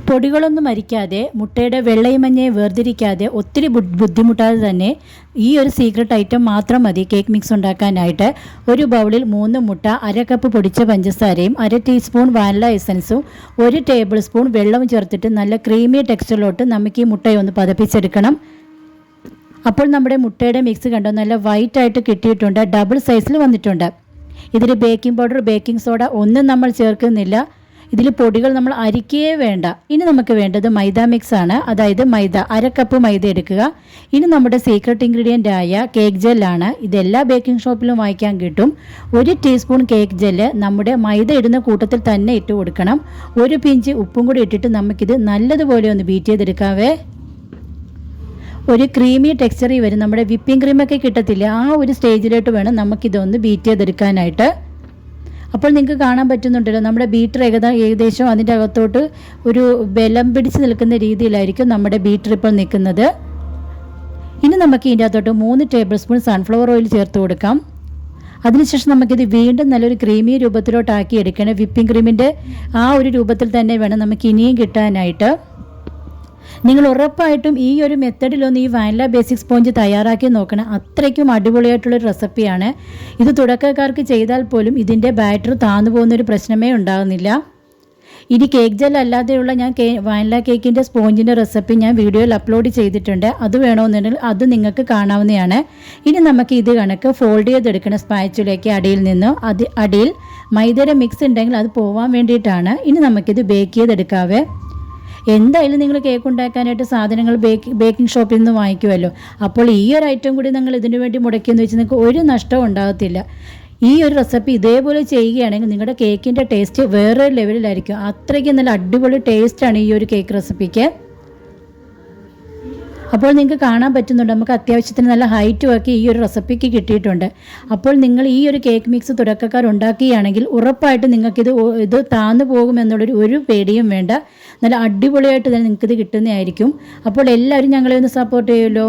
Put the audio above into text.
പൊടികളൊന്നും അരിക്കാതെ മുട്ടയുടെ വെള്ളയും മഞ്ഞയും വേർതിരിക്കാതെ ഒത്തിരി ബുദ്ധിമുട്ടാതെ തന്നെ ഈ ഒരു സീക്രട്ട് ഐറ്റം മാത്രം മതി കേക്ക് മിക്സ് ഉണ്ടാക്കാനായിട്ട്. ഒരു ബൗളിൽ 3 മുട്ട, 1/2 കപ്പ് പൊടിച്ച പഞ്ചസാരയും 1/2 ടീസ്പൂൺ വാനില എസൻസും 1 ടേബിൾ സ്പൂൺ വെള്ളവും ചേർത്തിട്ട് നല്ല ക്രീമി ടെക്സ്ചറിലോട്ട് നമുക്ക് ഈ മുട്ടയൊന്ന് പതപ്പിച്ചെടുക്കണം. അപ്പോൾ നമ്മുടെ മുട്ടയുടെ മിക്സ് കണ്ടോ, നല്ല വൈറ്റ് ആയിട്ട് കിട്ടിയിട്ടുണ്ട്, ഡബിൾ സൈസിൽ വന്നിട്ടുണ്ട്. ഇതിൽ ബേക്കിംഗ് പൗഡർ, ബേക്കിംഗ് സോഡ ഒന്നും നമ്മൾ ചേർക്കുന്നില്ല. ഇതിൽ പൊടികൾ നമ്മൾ അരിക്കുകയേ വേണ്ട. ഇനി നമുക്ക് വേണ്ടത് മൈദ മിക്സ് ആണ്. അതായത് മൈദ 1/2 കപ്പ് മൈദ എടുക്കുക. ഇനി നമ്മുടെ സീക്രട്ട് ഇൻഗ്രീഡിയൻ്റ് ആയ കേക്ക് ജെല്ലാണ്. ഇതെല്ലാ ബേക്കിംഗ് ഷോപ്പിലും വാങ്ങിക്കാൻ കിട്ടും. 1 ടീസ്പൂൺ കേക്ക് ജെല്ല് നമ്മുടെ മൈദ ഇടുന്ന കൂട്ടത്തിൽ തന്നെ ഇട്ട് കൊടുക്കണം. 1 പിഞ്ച് ഉപ്പും കൂടി ഇട്ടിട്ട് നമുക്കിത് നല്ലതുപോലെ ഒന്ന് ബീറ്റ് ചെയ്തെടുക്കാവേ. ഒരു ക്രീമി ടെക്സ്ചറിൽ വരും. നമ്മുടെ വിപ്പിംഗ് ക്രീമൊക്കെ കിട്ടത്തില്ല, ആ ഒരു സ്റ്റേജിലോട്ട് വേണം നമുക്കിതൊന്ന് ബീറ്റ് ചെയ്തെടുക്കാനായിട്ട്. അപ്പോൾ നിങ്ങൾക്ക് കാണാൻ പറ്റുന്നുണ്ടല്ലോ, നമ്മുടെ ബീറ്റർ ഏകദേശം അതിൻ്റെ അകത്തോട്ട് ഒരു ബലം പിടിച്ച് നിൽക്കുന്ന രീതിയിലായിരിക്കും നമ്മുടെ ബീറ്റർ ഇപ്പോൾ നിൽക്കുന്നത്. ഇനി നമുക്ക് ഇതിൻ്റെ അകത്തോട്ട് 3 ടേബിൾ സ്പൂൺ സൺഫ്ലവർ ഓയിൽ ചേർത്ത് കൊടുക്കാം. അതിനുശേഷം നമുക്കിത് വീണ്ടും നല്ലൊരു ക്രീമി രൂപത്തിലോട്ടാക്കി എടുക്കണം. വിപ്പിംഗ് ക്രീമിൻ്റെ ആ ഒരു രൂപത്തിൽ തന്നെ വേണം നമുക്ക് ഇനിയും കിട്ടാനായിട്ട്. നിങ്ങൾ ഉറപ്പായിട്ടും ഈ ഒരു മെത്തഡിലൊന്ന് ഈ വാനില ബേസിക് സ്പോഞ്ച് തയ്യാറാക്കി നോക്കണം. അത്രയ്ക്കും അടിപൊളിയായിട്ടുള്ളൊരു റെസിപ്പിയാണ് ഇത്. തുടക്കക്കാർക്ക് ചെയ്താൽ പോലും ഇതിൻ്റെ ബാറ്റർ താന്നു പോകുന്നൊരു പ്രശ്നമേ ഉണ്ടാകുന്നില്ല. ഇനി കേക്ക് ജെൽ അല്ലാതെയുള്ള ഞാൻ വാനില കേക്കിൻ്റെ സ്പോഞ്ചിൻ്റെ റെസിപ്പി ഞാൻ വീഡിയോയിൽ അപ്ലോഡ് ചെയ്തിട്ടുണ്ട്. അത് വേണമെന്നുണ്ടെങ്കിൽ അത് നിങ്ങൾക്ക് കാണാവുന്നതാണ്. ഇനി നമുക്ക് ഇത് കണക്ക് ഫോൾഡ് ചെയ്തെടുക്കണം സ്പാച്ചുലേക്ക് അടിയിൽ നിന്നും. അടിയിൽ മൈദയുടെ മിക്സ് ഉണ്ടെങ്കിൽ അത് പോവാൻ വേണ്ടിയിട്ടാണ്. ഇനി നമുക്കിത് ബേക്ക് ചെയ്തെടുക്കാവേ. എന്തായാലും നിങ്ങൾ കേക്ക് ഉണ്ടാക്കാനായിട്ട് സാധനങ്ങൾ ബേക്കിംഗ് ഷോപ്പിൽ നിന്ന് വാങ്ങിക്കുമല്ലോ. അപ്പോൾ ഈ ഒരു ഐറ്റം കൂടി നിങ്ങൾ ഇതിനു വേണ്ടി മുടക്കിയെന്ന് വെച്ചാൽ നിങ്ങൾക്ക് ഒരു നഷ്ടവും ഉണ്ടാകത്തില്ല. ഈ ഒരു റെസിപ്പി ഇതേപോലെ ചെയ്യുകയാണെങ്കിൽ നിങ്ങളുടെ കേക്കിൻ്റെ ടേസ്റ്റ് വേറൊരു ലെവലിലായിരിക്കും. അത്രയ്ക്ക് നല്ല അടിപൊളി ടേസ്റ്റാണ് ഈ ഒരു കേക്ക് റെസിപ്പിക്ക്. അപ്പോൾ നിങ്ങൾക്ക് കാണാൻ പറ്റുന്നുണ്ട്, നമുക്ക് അത്യാവശ്യത്തിന് നല്ല ഹൈറ്റും ഒക്കെ ഈ ഒരു റെസിപ്പിക്ക് കിട്ടിയിട്ടുണ്ട്. അപ്പോൾ നിങ്ങൾ ഈ ഒരു കേക്ക് മിക്സ് തുടക്കക്കാർ ഉണ്ടാക്കുകയാണെങ്കിൽ ഉറപ്പായിട്ട് നിങ്ങൾക്കിത് താന്നു പോകുമെന്നുള്ളൊരു ഒരു പേടിയും വേണ്ട. നല്ല അടിപൊളിയായിട്ട് തന്നെ നിങ്ങൾക്കിത് കിട്ടുന്നതായിരിക്കും. അപ്പോൾ എല്ലാവരും ഞങ്ങളെ ഒന്ന് സപ്പോർട്ട് ചെയ്യുമല്ലോ.